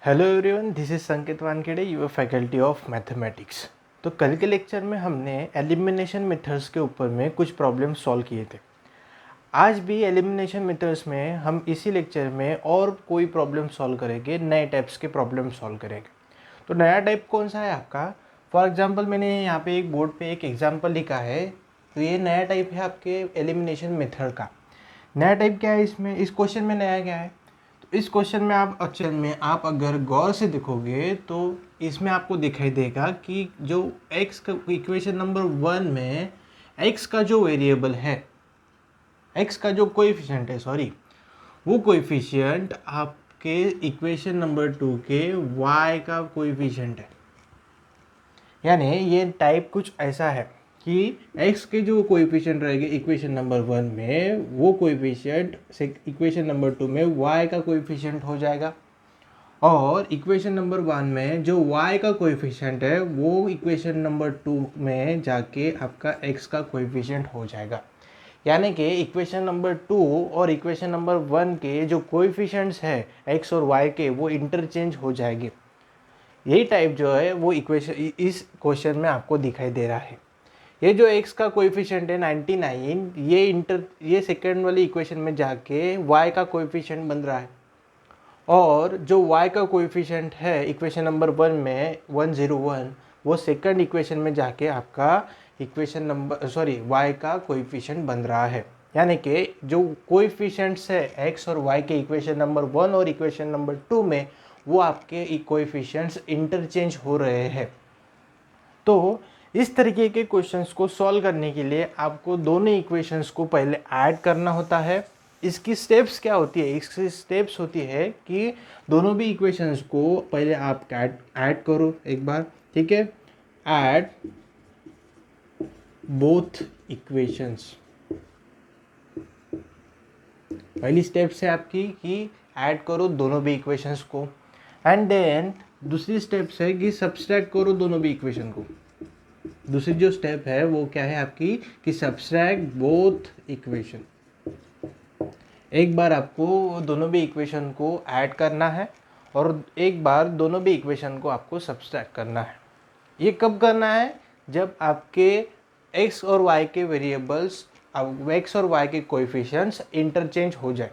Hello everyone, this is Sanket Wankhede, your faculty of mathematics. तो कल के लेक्चर में हमने एलिमिनेशन मेथड्स के ऊपर में कुछ प्रॉब्लम सॉल्व किए थे। आज भी एलिमिनेशन मेथड्स में हम इसी लेक्चर में और कोई प्रॉब्लम सॉल्व करेंगे, नए टाइप्स के प्रॉब्लम सॉल्व करेंगे। तो नया टाइप कौन सा है आपका? फॉर एग्जांपल मैंने यहाँ पे एक बोर्ड पे एक एग्जांपल लिखा है, तो ये नया टाइप है आपके एलिमिनेशन मेथड का। नया टाइप क्या है इसमें? इस क्वेश्चन में नया क्या है? तो इस क्वेश्चन में आप अगर गौर से देखोगे तो इसमें आपको दिखाई देगा कि जो x का इक्वेशन नंबर 1 में x का जो वेरिएबल है, x का जो कोएफिशिएंट है, वो कोएफिशिएंट आपके इक्वेशन नंबर 2 के y का कोएफिशिएंट है। यानी ये टाइप कुछ ऐसा है कि x के जो कोएफिशिएंट रहेंगे इक्वेशन नंबर 1 में, वो कोएफिशिएंट इक्वेशन नंबर 2 में y का कोएफिशिएंट हो जाएगा, और इक्वेशन नंबर 1 में जो y का कोएफिशिएंट है वो इक्वेशन नंबर 2 में जाके आपका x का कोएफिशिएंट हो जाएगा। यानी कि इक्वेशन नंबर 2 और इक्वेशन नंबर 1 के जो कोएफिशिएंट्स है x और y के, वो इंटरचेंज हो जाएंगे। यही टाइप जो है वो इक्वेशन इस क्वेश्चन में आपको दिखाई दे रहा है। ये जो x का कोएफिशिएंट है 99, ये सेकंड वाली इक्वेशन में जाके y का कोएफिशिएंट बन रहा है, और जो y का कोएफिशिएंट है इक्वेशन नंबर 1 में 101, वो सेकंड इक्वेशन में जाके आपका y का कोएफिशिएंट बन रहा है। यानी कि जो कोएफिशिएंट्स है x और y के इक्वेशन नंबर 1 और इक्वेशन नंबर 2 में, वो आपके कोएफिशिएंट्स इंटरचेंज हो रहे हैं। तो इस तरीके के क्वेश्चंस को सॉल्व करने के लिए आपको दोनों इक्वेशंस को पहले ऐड करना होता है। इसकी स्टेप्स क्या होती है? इसकी स्टेप्स होती है कि दोनों भी इक्वेशंस को पहले आप ऐड करो एक बार, ठीक है। ऐड बोथ इक्वेशंस, पहली स्टेप्स है आपकी कि ऐड करो दोनों भी इक्वेशंस को, एंड देन दूसरी स्टेप्स है कि सब्सट्रैक्ट करो दोनों भी इक्वेशन को। दूसरी जो स्टेप है वो क्या है आपकी कि सब्सट्रैक्ट बोथ इक्वेशन। एक बार आपको दोनों भी इक्वेशन को ऐड करना है और एक बार दोनों भी इक्वेशन को आपको सब्सट्रैक्ट करना है। ये कब करना है? जब आपके x और y के वेरिएबल्स, x और y के कोएफिशिएंट्स इंटरचेंज हो जाए।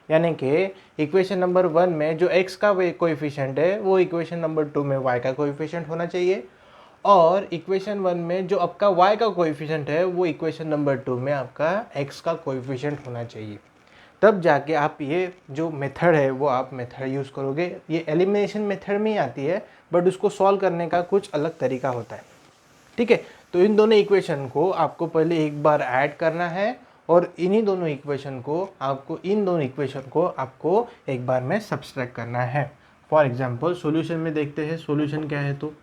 यानी कि इक्वेशन नंबर 1 में जो x का कोएफिशिएंट है वो इक्वेशन नंबर 2 में y का कोएफिशिएंट होना चाहिए, और इक्वेशन 1 में जो आपका y का कोएफिशिएंट है वो इक्वेशन नंबर 2 में आपका x का कोएफिशिएंट होना चाहिए। तब जाके आप ये जो मेथड है वो आप मेथड यूज़ करोगे। ये एलिमिनेशन मेथड में ही आती है, बट उसको सॉल्व करने का कुछ अलग तरीका होता है, ठीक है। तो इन दोनों इक्वेशन को आपको पहले एक बार ऐड करना है, और इन दोनों इक्वेशन को आपको एक बार में सब्सट्रैक्ट करना है। फॉर एग्जांपल सॉल्यूशन में देखते हैं सॉल्यूशन क्या है। तो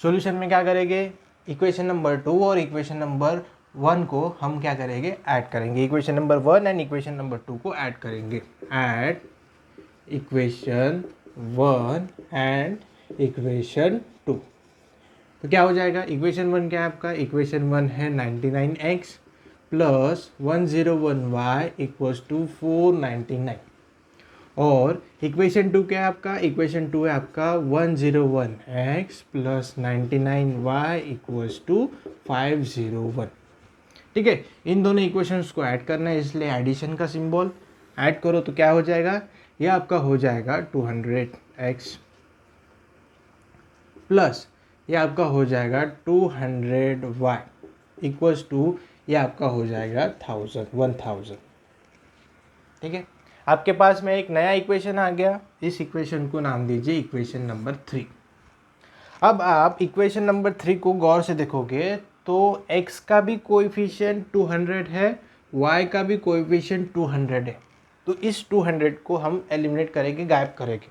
सॉल्यूशन में क्या करेंगे? इक्वेशन नंबर 2 और इक्वेशन नंबर 1 को हम क्या करेंगे? ऐड करेंगे। Equation number 1 and equation number 2 को ऐड करेंगे। Add equation 1 and equation 2। तो क्या हो जाएगा? इक्वेशन 1 क्या है आपका? इक्वेशन 1 है 99x plus 101y equals to 499, और इक्वेशन 2 क्या है आपका? इक्वेशन 2 है आपका 101x plus 99y equals to 501, ठीक है। इन दोनों इक्वेशंस को ऐड करना है, इसलिए एडिशन का सिंबल ऐड करो तो क्या हो जाएगा? ये आपका हो जाएगा 200x प्लस ये आपका हो जाएगा 200y इक्वल्स टू ये आपका हो जाएगा 1000, ठीक है। आपके पास में एक नया इक्वेशन आ गया। इस इक्वेशन को नाम दीजिए इक्वेशन नंबर 3। अब आप इक्वेशन नंबर 3 को गौर से देखोगे तो x का भी कोएफिशिएंट 200 है, y का भी कोएफिशिएंट 200 है। तो इस 200 को हम एलिमिनेट करेंगे, गायब करेंगे।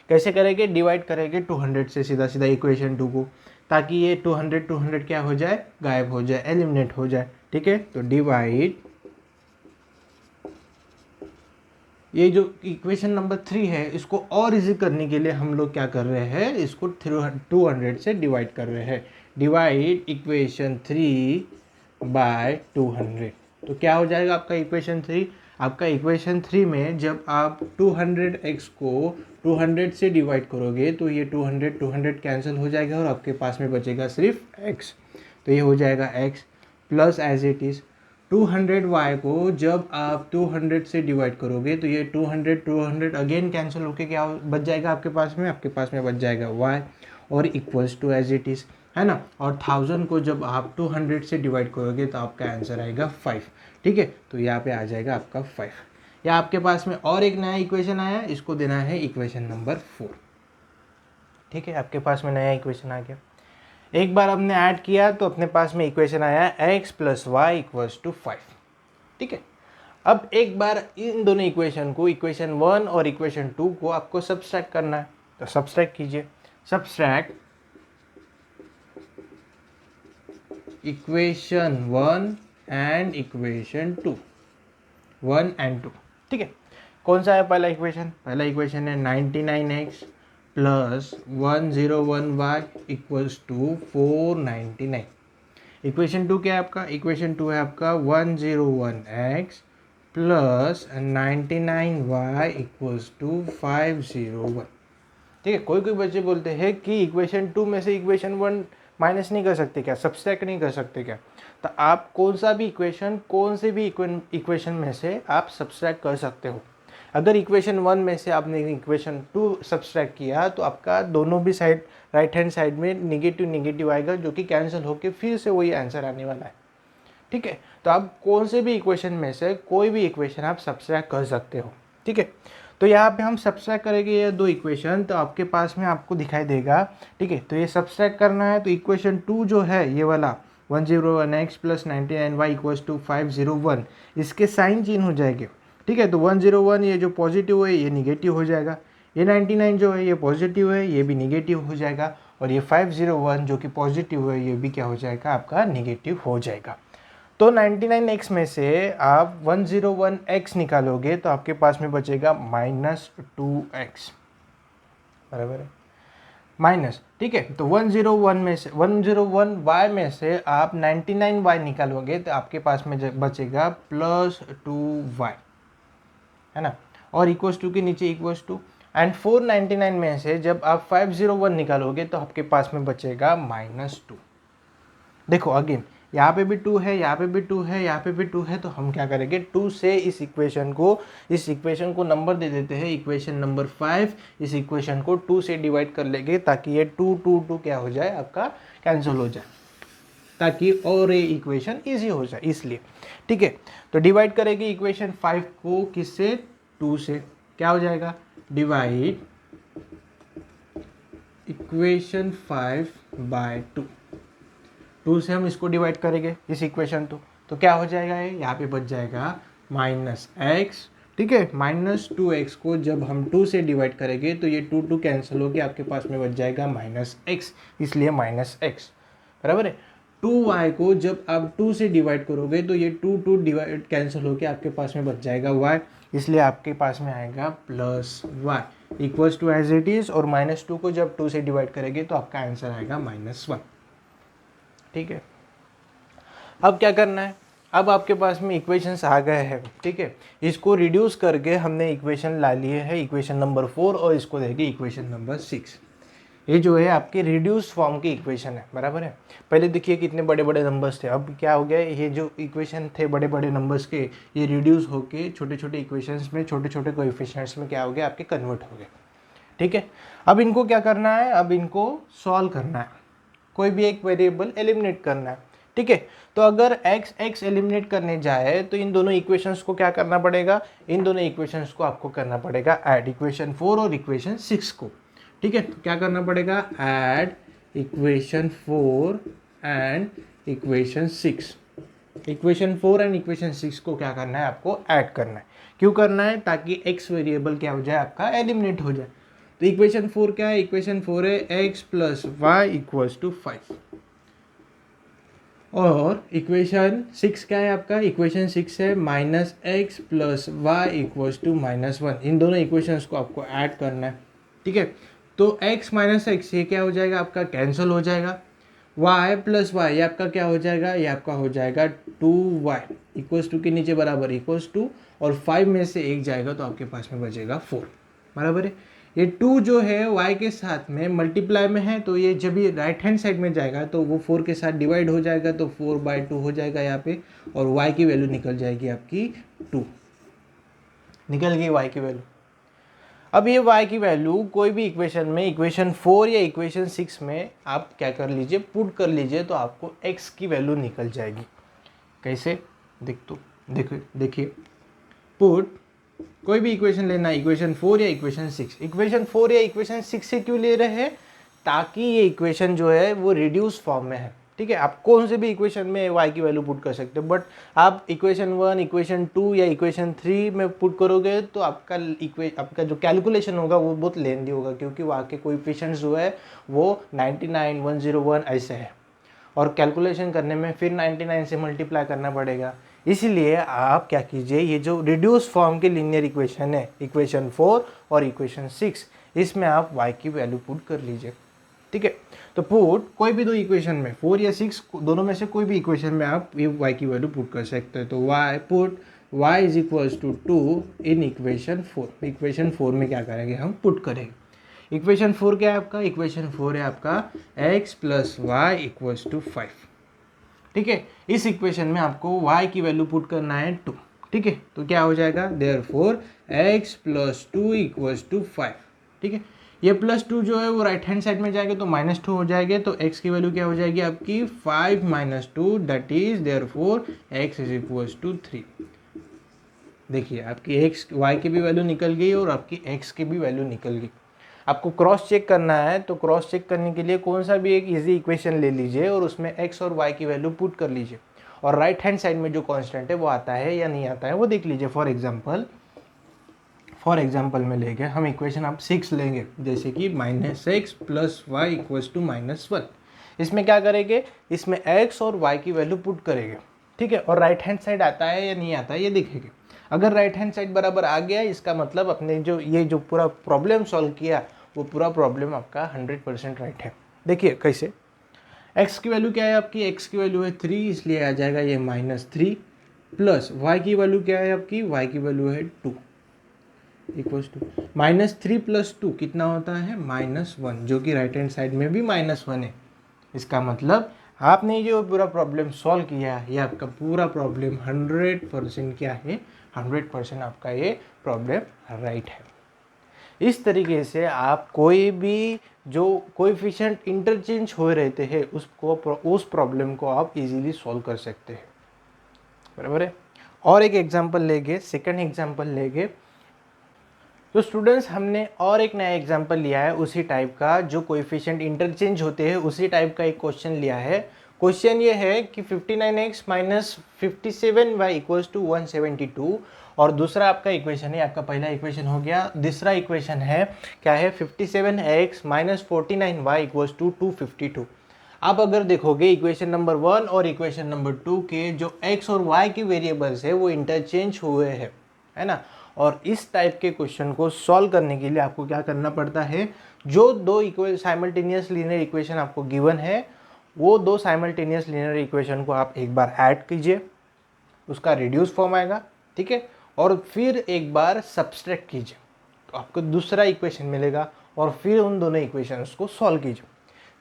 कैसे करेंगे? डिवाइड करेंगे 200 से सीधा सीधा इक्वेशन 2 को, ताकि ये 200 क्या हो जाए? गायब हो जाए, एलिमिनेट हो जाए, ठीक है। तो डिवाइड, ये जो इक्वेशन नंबर 3 है इसको और इजी करने के लिए हम लोग क्या कर रहे हैं? इसको 200 से डिवाइड कर रहे हैं। Divide equation 3 by 200। तो क्या हो जाएगा आपका इक्वेशन 3? आपका इक्वेशन 3 में जब आप 200x को 200 से डिवाइड करोगे तो ये 200 कैंसिल हो जाएगा और आपके पास में बचेगा सिर्फ x। तो ये हो जाएगा x plus as it is 200y को जब आप 200 से डिवाइड करोगे तो ये 200 अगेन कैंसिल होके क्या बच जाएगा आपके पास में बच जाएगा y और equals to as it is, है ना। और 1000 को जब आप 200 से डिवाइड करोगे तो आपका आंसर आएगा 5। ठीक है, तो यहाँ पे आ जाएगा आपका 5। या आपके पास में और एक नया इक्वेशन आया, इसको देना है इक्वेशन नंबर 4। ठीक है, आपके पास में नया इक्वेशन आ गया। एक बार हमने ऐड किया तो अपने पास में इक्वेशन आया x plus Y equals to 5। ठीक है, अब एक बार इन दोनों इक्वेशन को, इक्वेशन 1 और इक्वेशन 2 को आपको सब्सट्रैक्ट करना है। तो सब्सट्रैक्ट कीजिए, subtract equation 1 and equation 2, 1 and 2। ठीक है, कौन सा है पहला इक्वेशन है 99x plus 101y equals to 499। Equation 2 क्या है आपका? इक्वेशन 2 है आपका 101x plus 99y equals to 501। ठीक है, कोई बच्चे बोलते हैं कि इक्वेशन 2 में से इक्वेशन 1 माइनस नहीं कर सकते क्या, सब्सट्रैक्ट नहीं कर सकते क्या? तो आप कौन से भी इक्वेशन में से आप सब्सट्रैक्ट कर सकते हो। अगर इक्वेशन 1 में से आपने इक्वेशन 2 सब्सट्रैक्ट किया तो आपका दोनों भी साइड, राइट हैंड साइड में निगेटिव आएगा, जो कि कैंसिल होके फिर से वही आंसर आने वाला है। ठीक है, तो आप कौन से भी इक्वेशन में से कोई भी इक्वेशन आप सब्सट्रैक्ट कर सकते हो। ठीक है, तो यहाँ पे हम सब्सट्रैक्ट करेंगे ये दो इक्वेशन, तो आपके पास में आपको दिखाई देगा। ठीक है, तो ये सब्सट्रैक्ट करना है तो इक्वेशन 2 जो है ये वाला 101x plus 99y equals to 501, इसके साइन चेंज हो जाएंगे। ठीक है, तो 101 ये जो पॉजिटिव है ये निगेटिव हो जाएगा, ये 99 जो है ये पॉजिटिव है ये भी निगेटिव हो जाएगा, और ये 501 जो कि पॉजिटिव है ये भी क्या हो जाएगा आपका निगेटिव हो जाएगा। तो 99x में से आप 101x निकालोगे तो आपके पास में बचेगा -2x, बराबर है माइनस। ठीक है, तो 101y में से आप 99y निकालोगे तो आपके पास में बचेगा +2y, है ना, और इक्वल्स टू के नीचे इक्वल्स टू, एंड 499 में से जब आप 501 निकालोगे तो आपके पास में बचेगा -2। देखो अगेन यहाँ पे भी 2 है, यहाँ पे भी 2 है, यहाँ पे भी 2 है, तो हम क्या करेंगे 2 से इस इक्वेशन को नंबर दे देते हैं, इक्वेशन नंबर 5। इस इक्वेशन को 2 से डिवाइड कर लेंगे ताकि ये 2 2 2 क्या हो जाए आपका कैंसिल हो जाए, ताकि और ये इक्वेशन इजी हो जाए इसलिए। ठीक है, तो डिवाइड करेंगे इक्वेशन 5 को किससे? 2 से। क्या हो जाएगा? Divide equation 5 bye 2। 2 से हम इसको डिवाइड करेंगे इस इक्वेशन तो क्या हो जाएगा? ये यहाँ पे बच जाएगा -x। ठीक है, -2x को जब हम 2 से डिवाइड करेंगे तो ये 2 2 कैंसिल होकर आपके पास में बच जाएगा -x, इसलिए -x, बराबर है। 2y को जब आप 2 से डिवाइड करोगे तो ये 2 2 डिवाइड कैंसिल होकर आपके पास में बच जाएगा y, इसलिए आपके पास में आएगा +y equals to as it is, और -2 को जब 2 से डिवाइड करेंगे तो आपका आंसर आएगा -1। ठीक है, अब क्या करना है? अब आपके पास में इक्वेशंस आ गए हैं। ठीक है, इसको रिड्यूस करके हमने इक्वेशन ला लिए है, इक्वेशन नंबर 4, और इसको देंगे इक्वेशन नंबर 6। ये जो है आपके रिड्यूस फॉर्म की इक्वेशन है, बराबर है। पहले देखिए कितने बड़े बड़े नंबर्स थे, अब क्या हो गया, ये जो इक्वेशन थे बड़े बड़े नंबर्स के, ये रिड्यूस होके छोटे छोटे इक्वेशंस में, छोटे छोटे कोएफिशिएंट्स में क्या हो गया आपके कन्वर्ट हो गए। ठीक है, अब इनको क्या करना है? अब इनको सॉल्व करना है, कोई भी एक वेरिएबल एलिमिनेट करना है। ठीक है, तो अगर x एलिमिनेट करने जाए तो इन दोनों इक्वेशंस को क्या करना पड़ेगा? इन दोनों इक्वेशंस को आपको करना पड़ेगा ऐड, इक्वेशन 4 और इक्वेशन 6 को। ठीक है, तो क्या करना पड़ेगा? Add equation 4 and equation 6। Equation 4 and equation 6 को क्या करना है? आपको ऐड करना है। क्यों करना है? ताकि x वेरिएबल क्या हो जाए आपका एलिमिनेट हो जाए। तो इक्वेशन 4 क्या है? इक्वेशन 4 है x plus Y equals to 5, और इक्वेशन 6 क्या है आपका? इक्वेशन 6 है -x plus Y equals to -1। इन दोनों इक्वेशंस को आपको ऐड करना है। ठीक है, तो x माइनस एक्स ये क्या हो जाएगा आपका? कैंसिल हो जाएगा। y प्लस वाई, ये आपका क्या हो जाएगा, ये आपका हो जाएगा 2y इक्वल्स टू के नीचे बराबर इक्वल्स टू, और 5 में से एक जाएगा तो आपके पास में बचेगा 4, बराबर है। ये 2 जो है y के साथ में मल्टीप्लाई में है, तो ये जब ये राइट हैंड साइड में जाएगा तो वो 4 के साथ डिवाइड हो जाएगा, तो 4/2 हो जाएगा यहाँ पे, और y की वैल्यू निकल जाएगी आपकी 2, निकल गई y की वैल्यू। अब ये y की वैल्यू कोई भी इक्वेशन में, इक्वेशन 4 या इक्वेशन 6 में आप क्या कर लीजिए, पुट कर लीजिए, तो आपको x की वैल्यू निकल जाएगी। कैसे देखिए पुट कोई भी इक्वेशन लेना, इक्वेशन 4 या इक्वेशन 6, इक्वेशन 4 या इक्वेशन 6 से क्यों ले रहे हैं, ताकि ये इक्वेशन जो है वो रिड्यूस फॉर्म में है, ठीक है। आप कौन से भी इक्वेशन में y की वैल्यू पुट कर सकते हो, बट आप इक्वेशन 1, इक्वेशन 2 या इक्वेशन 3 में पुट करोगे तो आपका जो कैलकुलेशन होगा वो बहुत लेंदी होगा, क्योंकि वहाँ के कोएफिशिएंट्स जो है वो 99, 101 ऐसे है, और कैलकुलेशन करने में फिर 99 से मल्टीप्लाई करना पड़ेगा। इसलिए आप क्या कीजिए, ये जो रिड्यूस फॉर्म के लीनियर इक्वेशन है, इक्वेशन 4 और इक्वेशन 6, इसमें आप y की वैल्यू पुट कर लीजिए, ठीक है। तो पुट कोई भी दो इक्वेशन में, 4 या 6 दोनों में से कोई भी इक्वेशन में आप ये y की वैल्यू पुट कर सकते हैं। तो y put y is equals to 2 in equation 4, equation 4 में क्या करेंगे, हम पुट करेंगे। इक्वेशन 4 क्या है आपका, इक्वेशन 4 है आपका x plus Y equals to 5, ठीक है। इस इक्वेशन में आपको y की वैल्यू पुट करना है 2, ठीक है। तो क्या हो जाएगा, therefore x plus 2 equals to 5, ठीक है। ये प्लस 2 जो है वो राइट हैंड साइड में जाएगा तो -2 हो जाएगा, तो x की वैल्यू क्या हो जाएगी आपकी 5 minus 2, that is therefore x is equals to 3। देखिए आपकी y की भी वैल्यू निकल गई और आपकी x की भी वैल्यू निकल गई। आपको क्रॉस चेक करना है, तो क्रॉस चेक करने के लिए कौन सा भी एक इजी इक्वेशन ले लीजिए और उसमें x और y की वैल्यू पुट कर लीजिए, और राइट हैंड साइड में जो कांस्टेंट है वो आता है या नहीं आता है वो देख लीजिए। फॉर एग्जाम्पल में लेंगे हम इक्वेशन आप 6 लेंगे, जैसे कि -x plus Y equals to -1। इसमें क्या करेंगे, इसमें x और y की वैल्यू पुट करेंगे, ठीक है, और राइट हैंड साइड आता है या नहीं आता है ये देखेंगे। अगर राइट हैंड साइड बराबर आ गया, इसका मतलब अपने जो पूरा प्रॉब्लम सॉल्व किया वो पूरा प्रॉब्लम आपका 100% राइट है। देखिए कैसे, x की वैल्यू क्या है आपकी, x की वैल्यू है 3, इसलिए आ जाएगा ये -3, प्लस y की वैल्यू क्या है आपकी, y की वैल्यू है 2 इक्वल्स टू -3 प्लस 2 कितना होता है -1, जो कि राइट हैंड साइड में भी -1 है। इसका मतलब आपने जो पूरा प्रॉब्लम सॉल्व किया है, ये आपका पूरा प्रॉब्लम 100% क्या है, 100% आपका ये प्रॉब्लम राइट है। इस तरीके से आप कोई भी जो कोएफिशिएंट इंटरचेंज हो रहते हैं उस प्रॉब्लम को आप इजीली सॉल्व कर सकते हैं, बराबर है। और एक एग्जांपल लेंगे, सेकंड एग्जांपल लेंगे। तो स्टूडेंट्स हमने और एक नया एग्जांपल लिया है उसी टाइप का, जो कोएफिशिएंट इंटरचेंज होते हैं उसी टाइप का एक क्वेश्चन लिया है। क्वेश्चन ये है कि 59x minus 57y equals to 172, और दूसरा आपका इक्वेशन है, आपका पहला इक्वेशन हो गया, दूसरा इक्वेशन है क्या है 57x minus 49y equals to 252। आप अगर देखोगे इक्वेशन नंबर 1 और इक्वेशन नंबर 2 के जो x और y के वेरिएबल्स है वो इंटरचेंज हुए हैं, है ना। और इस टाइप के क्वेश्चन को सॉल्व करने के लिए आपको क्या करना पड़ता है, जो दो साइमल्टेनियस लीनियर इक्वेशन आपको गिवन है, वो दो साइमल्टेनियस लीनियर इक्वेशन को आप एक बार ऐड कीजिए, उसका रिड्यूस फॉर्म आएगा, ठीक है, और फिर एक बार सब्सट्रैक्ट कीजिए तो आपको दूसरा इक्वेशन मिलेगा, और फिर उन दोनों इक्वेशंस को सॉल्व कीजिए।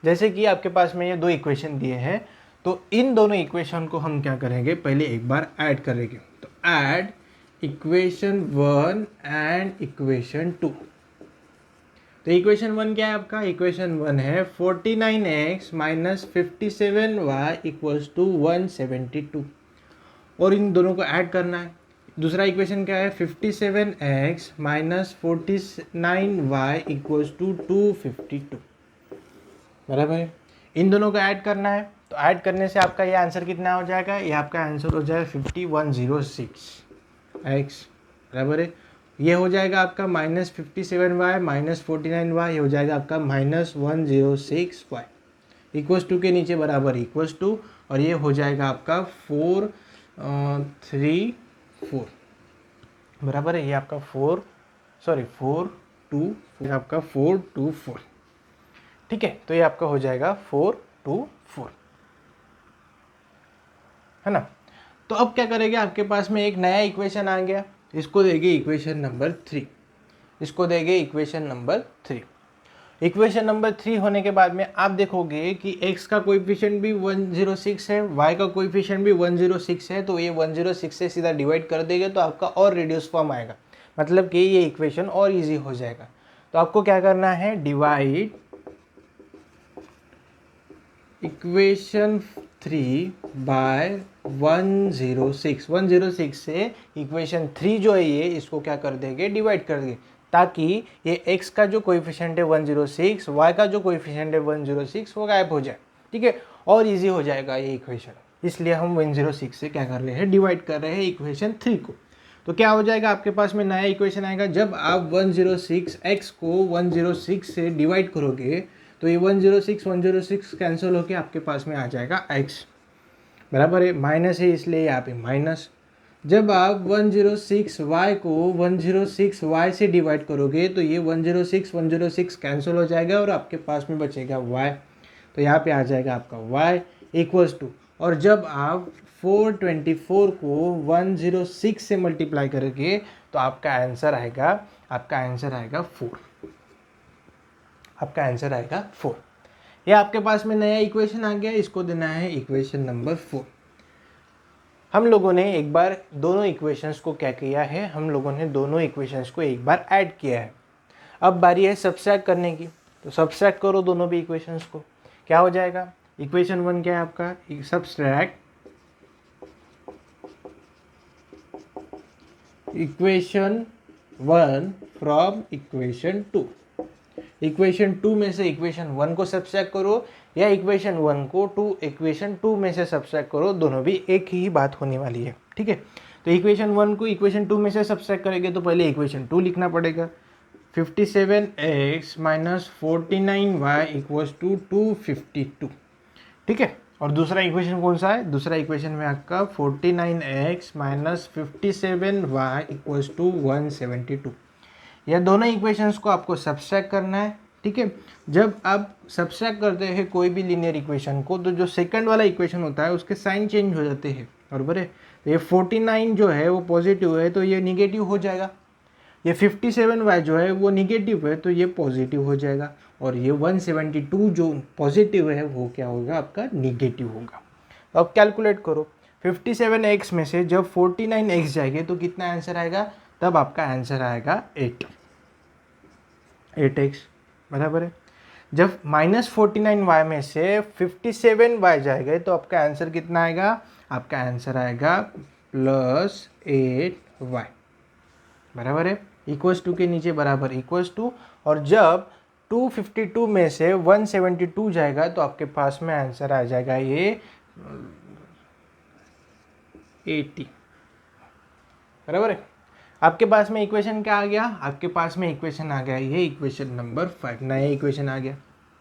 जैसे कि आपके पास में ये दो इक्वेशन दिए हैं, तो इन दोनों इक्वेशन को हम क्या करेंगे, पहले एक बार ऐड करेंगे। तो ऐड इक्वेशन 1 एंड इक्वेशन 2। तो इक्वेशन 1 क्या है आपका, इक्वेशन 1 है 49x minus 57y equals to 172, और इन दोनों को ऐड करना है। दूसरा इक्वेशन क्या है 57x minus 49y equals to 252, बराबर है। इन दोनों को ऐड करना है, तो ऐड करने से आपका ये आंसर कितना हो जाएगा, ये आपका आंसर हो जाएगा 5106x, बराबर है। ये हो जाएगा आपका -57y माइनस 49y हो जाएगा आपका -106y इक्वल्स टू के नीचे बराबर इक्वल्स टू, और ये हो जाएगा आपका 434, बराबर है। ये आपका 424, आपका 424, ठीक है। तो ये आपका हो जाएगा 4 टू 4, है ना। तो अब क्या करेंगे, आपके पास में एक नया इक्वेशन आ गया, इसको देंगे इक्वेशन नंबर 3, इसको देंगे इक्वेशन नंबर 3। इक्वेशन नंबर 3 होने के बाद में आप देखोगे कि x का कोएफिशिएंट भी 106 है, y का कोएफिशिएंट भी 106 है, तो ये 106 से सीधा डिवाइड कर देंगे तो आपका और रिड्यूस फॉर्म आएगा, मतलब कि ये इक्वेशन और इजी हो जाएगा। तो आपको क्या करना है, डिवाइड इक्वेशन 3 बाय 106, 106 से इक्वेशन 3 जो है ये, इसको क्या कर देंगे, डिवाइड कर देंगे, ताकि ये x का जो कोएफिशिएंट है 106, y का जो कोएफिशिएंट है 106 वो गायब हो जाए, ठीक है, और इजी हो जाएगा ये इक्वेशन। इसलिए हम 106 से क्या कर रहे हैं, डिवाइड कर रहे हैं इक्वेशन 3 को। तो क्या हो जाएगा, आपके पास में नया इक्वेशन आएगा, जब आप 106 x को 106 से डिवाइड करोगे तो ये 106 कैंसिल होके आपके पास में आ जाएगा x, बराबर है, माइनस है इसलिए यहाँ पे माइनस। जब आप 106y को 106y से डिवाइड करोगे तो ये 106 कैंसिल हो जाएगा और आपके पास में बचेगा y, तो यहाँ पे आ जाएगा आपका y इक्वल्स टू, और जब आप 424 को 106 से मल्टीप्लाई करोगे तो आपका आंसर आएगा 4, आपका आंसर आएगा 4। ये आपके पास में नया इक्वेशन आ गया, इसको देना है इक्वेशन नंबर 4। हम लोगों ने एक बार दोनों इक्वेशंस को क्या किया है, हम लोगों ने दोनों इक्वेशंस को एक बार ऐड किया है। अब बारी है सब्सट्रैक्ट करने की, तो सब्सट्रैक्ट करो दोनों भी इक्वेशंस को, क्या हो जाएगा, इक्वेशन 1 क्या है आपका, subtract equation 1 from equation 2, equation 2 में से इक्वेशन 1 को सब्सट्रैक्ट करो या इक्वेशन 1 को इक्वेशन 2 में से सब्सट्रैक्ट करो, दोनों भी एक ही बात होने वाली है, ठीक है। तो इक्वेशन 1 को इक्वेशन 2 में से सब्सट्रैक्ट करेंगे तो पहले इक्वेशन 2 लिखना पड़ेगा, 57x minus 49y equals to 252, ठीक है। और दूसरा इक्वेशन कौन सा है, दूसरा इक्वेशन में आपका 49x minus 57y equals to 172। यह दोनों इक्वेशंस को आपको सब्सट्रैक्ट करना है, ठीक है। जब आप सब्सट्रैक्ट करते हैं कोई भी लीनियर इक्वेशन को, तो जो सेकंड वाला इक्वेशन होता है उसके साइन चेंज हो जाते हैं, बराबर है। तो ये 49 जो है वो पॉजिटिव है तो ये निगेटिव हो जाएगा, ये 57y जो है वो निगेटिव है तो ये पॉजिटिव हो जाएगा, और ये 172 जो पॉजिटिव है वो क्या होगा, आपका निगेटिव होगा। तो अब कैलकुलेट करो, 57x में से जब 49x जाएंगे तो कितना आंसर आएगा, तब आपका आंसर आएगा 8x, बराबर है। जब माइनस 49y में से 57y जाएगा तो आपका आंसर कितना आएगा, आपका आंसर आएगा प्लस 8y, बराबर है, इक्वल्स टू के नीचे बराबर इक्वल्स टू, और जब 252 में से 172 जाएगा तो आपके पास में आंसर आ जाएगा ये 80, बराबर है। आपके पास में इक्वेशन क्या आ गया, आपके पास में इक्वेशन आ गया ये इक्वेशन नंबर 5, नया इक्वेशन आ गया,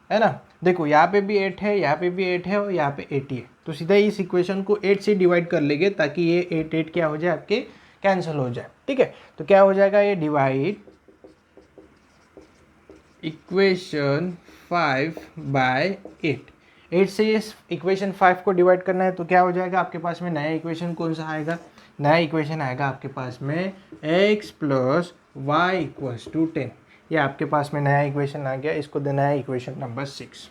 है ना। देखो यहाँ पे भी 8 है, यहाँ पे भी 8 है और यहाँ पे 80 है, तो सीधा इस इक्वेशन को 8 से डिवाइड कर लेंगे ताकि ये 8 क्या हो जाए, आपके कैंसिल हो जाए, ठीक है। तो क्या हो जाएगा, ये डिवाइड इक्वेशन 5 बाय 8 से इस इक्वेशन 5 को डिवाइड करना है तो क्या हो जाएगा, आपके पास में नया इक्वेशन कौन सा आएगा, नया इक्वेशन आएगा आपके पास में x plus Y equals to 10। ये आपके पास में नया इक्वेशन आ गया, इसको देना है इक्वेशन नंबर 6।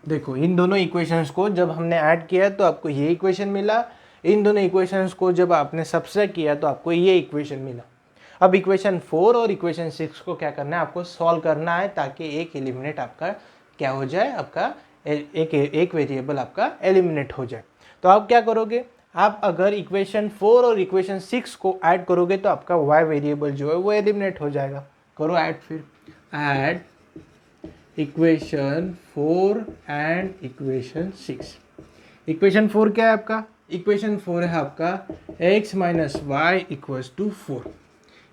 देखो इन दोनों इक्वेशंस को जब हमने ऐड किया तो आपको ये इक्वेशन मिला, इन दोनों इक्वेशंस को जब आपने सब्सट्रैक्ट किया तो आपको ये इक्वेशन मिला। अब इक्वेशन 4 और इक्वेशन 6 को क्या करना है, आपको सॉल्व करना है ताकि एक एलिमिनेट आपका क्या हो जाए, आपका एक वेरिएबल आपका एलिमिनेट हो जाए। तो आप क्या करोगे, आप अगर इक्वेशन 4 और इक्वेशन 6 को ऐड करोगे तो आपका y वेरिएबल जो है वो एलिमिनेट हो जाएगा। करो ऐड, फिर add equation 4 and equation 6। Equation 4 क्या है आपका, इक्वेशन 4 है आपका x minus Y equals to 4।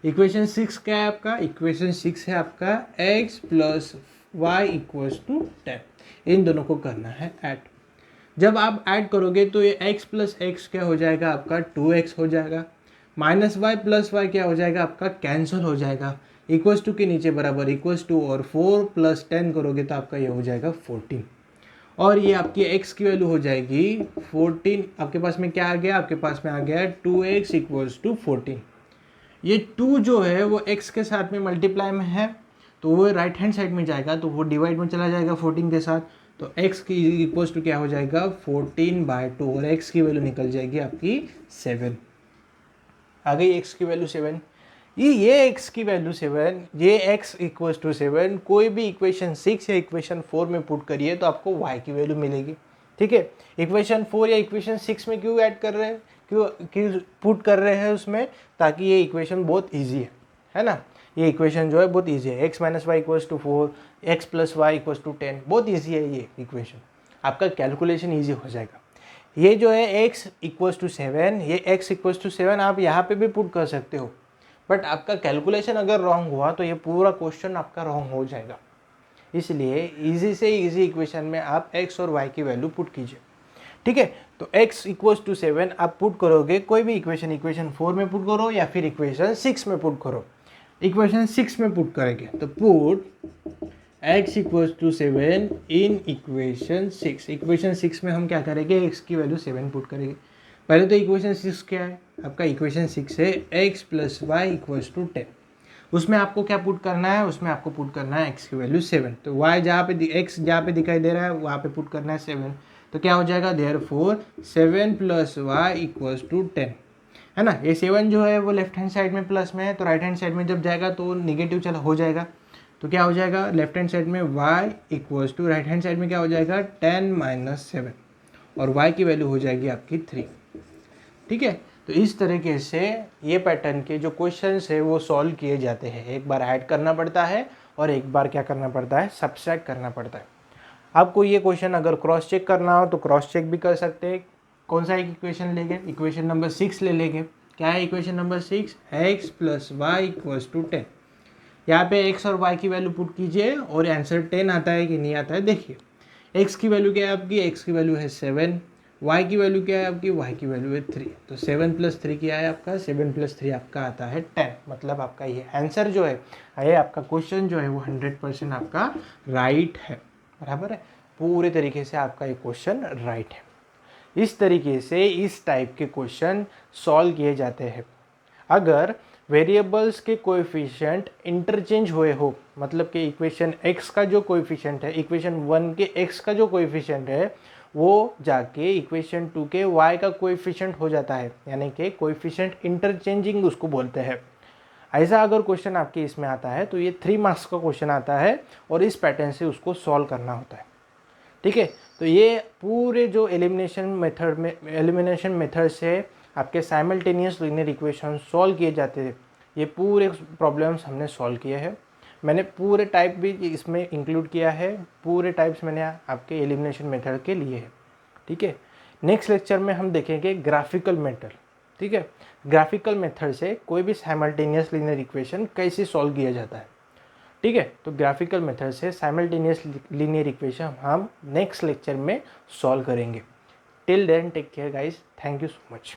Equation 6 क्या है आपका, इक्वेशन 6 है आपका x plus Y equals to 10। इन दोनों को करना है ऐड। जब आप ऐड करोगे तो ये x प्लस एक्स क्या हो जाएगा, आपका 2x हो जाएगा, माइनस वाई प्लस वाई क्या हो जाएगा, आपका कैंसिल हो जाएगा, इक्वल्स टू के नीचे बराबर इक्वल्स टू, और 4 प्लस 10 करोगे तो आपका ये हो जाएगा 14। और ये आपकी x की वैल्यू हो जाएगी 14। आपके पास में क्या आ गया, आपके पास में आ गया 2x इक्वल्स टू 14। ये 2 जो है वो x के साथ में मल्टीप्लाई में है, तो वो राइट हैंड साइड में जाएगा तो वो डिवाइड में चला जाएगा 14 के साथ, तो x की इक्वल्स टू क्या हो जाएगा 14/2 और x की वैल्यू निकल जाएगी आपकी 7। आ गई x की वैल्यू 7। ये x की वैल्यू 7, ये x इक्वल्स टू 7 कोई भी इक्वेशन 6 या इक्वेशन 4 में पुट करिए तो आपको y की वैल्यू मिलेगी। ठीक है, इक्वेशन 4 या इक्वेशन 6 में क्यों ऐड कर रहे हैं, क्यों पुट कर रहे हैं उसमें, ताकि ये इक्वेशन बहुत ईजी है ना। ये इक्वेशन जो है बहुत ईजी है, x minus Y equals to 4, x plus Y equals to 10, बहुत ईजी है ये इक्वेशन, आपका कैलकुलेशन ईजी हो जाएगा। ये जो है x इक्वल्स टू 7, ये x इक्वल्स टू 7 आप यहाँ पे भी पुट कर सकते हो, बट आपका कैलकुलेशन अगर रॉन्ग हुआ तो ये पूरा क्वेश्चन आपका रॉन्ग हो जाएगा। इसलिए इजी से इजी इक्वेशन में आप x और y की वैल्यू पुट कीजिए। ठीक है, तो x इक्वल्स टू 7 आप पुट करोगे कोई भी इक्वेशन 4 में पुट करो या फिर इक्वेशन 6 में पुट करो। इक्वेशन 6 में पुट करेंगे तो put x equals to 7 in equation 6। Equation 6 में हम क्या करेंगे, x की वैल्यू 7 पुट करेंगे। पहले तो इक्वेशन 6 क्या है, आपका इक्वेशन 6 है x plus Y equals to 10। उसमें आपको क्या पुट करना है, उसमें आपको पुट करना है x की वैल्यू 7, तो y जहाँ पे x जहाँ पे दिखाई दे रहा है वहाँ पे पुट करना है 7, तो क्या हो जाएगा therefore 7 plus Y equals to 10, है ना। ये 7 जो है वो लेफ्ट हैंड साइड में प्लस में है, तो राइट हैंड साइड में जब जाएगा तो निगेटिव चला हो जाएगा, तो क्या हो जाएगा लेफ्ट हैंड साइड में y equals to right hand side में क्या हो जाएगा 10 माइनस 7, और y की वैल्यू हो जाएगी आपकी 3। ठीक है, तो इस तरीके से ये पैटर्न के जो क्वेश्चंस है वो सॉल्व किए जाते हैं। एक बार ऐड करना पड़ता है और एक बार क्या करना पड़ता है, सब्सट्रैक्ट करना पड़ता है। आपको ये क्वेश्चन अगर क्रॉस चेक करना हो तो क्रॉस चेक भी कर सकते हैं। कौन सा एक इक्वेशन लेंगे, इक्वेशन नंबर 6 ले लेंगे। क्या है equation number 6, x plus Y equals to 10। यहाँ पे x और y की वैल्यू पुट कीजिए और आंसर 10 आता है कि नहीं आता है देखिए। x की वैल्यू क्या है आपकी, x की वैल्यू है 7, y की वैल्यू क्या है आपकी, y की वैल्यू है 3, तो 7 प्लस 3 क्या है आपका, 7 प्लस 3 आपका आता है 10। मतलब आपका ये आंसर जो है, ये आपका क्वेश्चन जो है वो 100% आपका राइट है, बराबर है। पूरे तरीके से आपका ये क्वेश्चन राइट है। इस तरीके से इस टाइप के क्वेश्चन सॉल्व किए जाते हैं। अगर वेरिएबल्स के कोएफिशिएंट इंटरचेंज हुए हो, मतलब कि इक्वेशन x का जो कोएफिशिएंट है, इक्वेशन 1 के x का जो कोएफिशिएंट है वो जाके इक्वेशन 2 के y का कोएफिशिएंट हो जाता है, यानी कि कोएफिशिएंट इंटरचेंजिंग उसको बोलते हैं। ऐसा अगर क्वेश्चन आपके इसमें आता है तो ये 3 मार्क्स का क्वेश्चन आता है और इस पैटर्न से उसको सॉल्व करना होता है। ठीक है, तो ये पूरे जो एलिमिनेशन मेथड से आपके साइमल्टेनियस लीनियर इक्वेशन सॉल्व किए जाते हैं, ये पूरे प्रॉब्लम्स हमने सॉल्व किए हैं। मैंने पूरे टाइप भी इसमें इंक्लूड किया है, पूरे टाइप्स मैंने आपके एलिमिनेशन मेथड के लिए है। ठीक है, नेक्स्ट लेक्चर में हम देखेंगे ग्राफिकल मेथड। ठीक है, ग्राफिकल मेथड से कोई भी साइमल्टेनियस लीनियर इक्वेशन कैसे सॉल्व किया जाता है। ठीक है, तो ग्राफिकल मेथड से साइमल्टेनियस लीनियर इक्वेशन हम नेक्स्ट लेक्चर में सॉल्व करेंगे। Till then take care guys, thank you so much.